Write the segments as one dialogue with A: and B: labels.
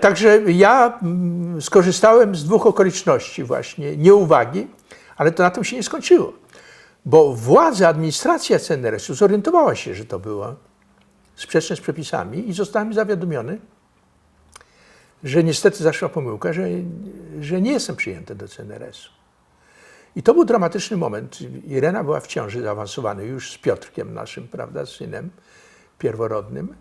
A: Także ja skorzystałem z dwóch okoliczności właśnie, nieuwagi, ale to na tym się nie skończyło. Bo władza, administracja CNRS-u zorientowała się, że to było sprzeczne z przepisami i zostałem zawiadomiony, że niestety zaszła pomyłka, że nie jestem przyjęty do CNRS-u. I to był dramatyczny moment. Irena była w ciąży zaawansowanej już z Piotrkiem, naszym, prawda, synem pierworodnym.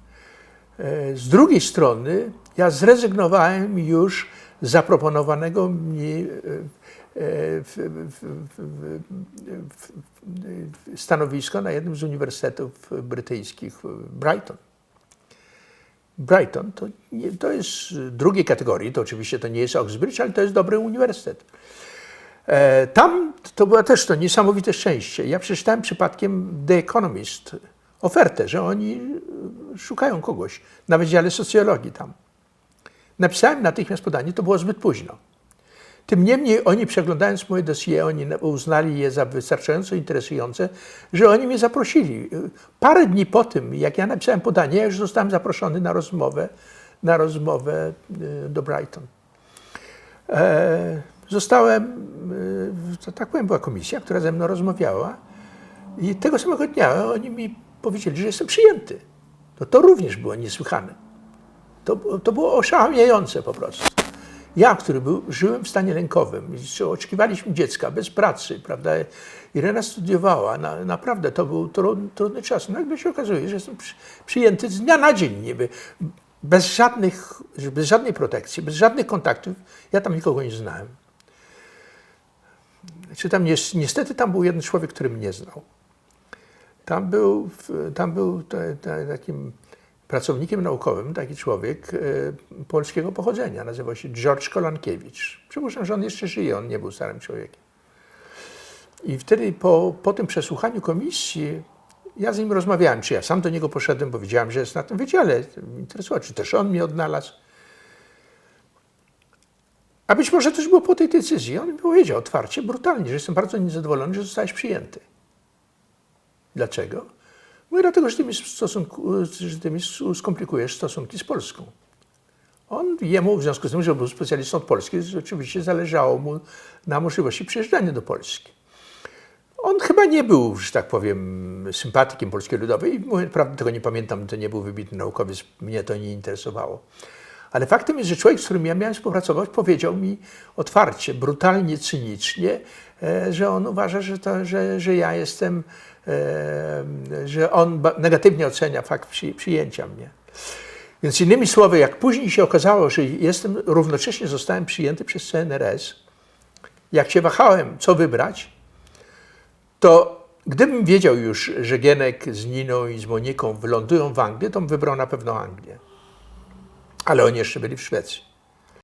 A: Z drugiej strony ja zrezygnowałem już z zaproponowanego mi stanowisko na jednym z uniwersytetów brytyjskich, Brighton. Brighton to jest drugiej kategorii, to oczywiście to nie jest Oxbridge, ale to jest dobry uniwersytet. Tam to było też to niesamowite szczęście. Ja przeczytałem przypadkiem The Economist ofertę, że oni szukają kogoś na Wydziale Socjologii tam. Napisałem natychmiast podanie, to było zbyt późno. Tym niemniej oni, przeglądając moje dossier, oni uznali je za wystarczająco interesujące, że oni mnie zaprosili. Parę dni po tym, jak ja napisałem podanie, ja już zostałem zaproszony na rozmowę do Brighton. Tak powiem, była komisja, która ze mną rozmawiała i tego samego dnia oni mi powiedzieli, że jestem przyjęty. To również było niesłychane. To było oszałamiające po prostu. Ja, który żyłem w stanie lękowym, oczekiwaliśmy dziecka bez pracy, prawda? Irena studiowała, naprawdę to był trudny czas. Nagle się okazuje, że jestem przyjęty z dnia na dzień niby, bez żadnej protekcji, bez żadnych kontaktów. Ja tam nikogo nie znałem. Niestety tam był jeden człowiek, który mnie znał. Tam był takim pracownikiem naukowym, taki człowiek polskiego pochodzenia, nazywał się George Kolankiewicz. Przypuszczam, że on jeszcze żyje, on nie był starym człowiekiem. I wtedy po tym przesłuchaniu komisji ja z nim rozmawiałem, czy ja sam do niego poszedłem, bo wiedziałem, że jest na tym wydziale, interesował, czy też on mnie odnalazł. A być może też było po tej decyzji. On mi powiedział otwarcie, brutalnie, że jestem bardzo niezadowolony, że zostałeś przyjęty. Dlaczego? Mówię, dlatego, że ty mi skomplikujesz stosunki z Polską. Jemu, w związku z tym, że był specjalistą od Polski, oczywiście zależało mu na możliwości przyjeżdżania do Polski. On chyba nie był, że tak powiem, sympatykiem Polskiej Ludowej. Mówię, prawdę tego nie pamiętam, to nie był wybitny naukowiec, mnie to nie interesowało. Ale faktem jest, że człowiek, z którym ja miałem współpracować, powiedział mi otwarcie, brutalnie, cynicznie, że on uważa, że ja jestem, że on negatywnie ocenia fakt przyjęcia mnie. Więc innymi słowy, jak później się okazało, że równocześnie zostałem przyjęty przez CNRS, jak się wahałem, co wybrać, to gdybym wiedział już, że Gienek z Niną i z Moniką wylądują w Anglii, to bym wybrał na pewno Anglię. Ale oni jeszcze byli w Szwecji.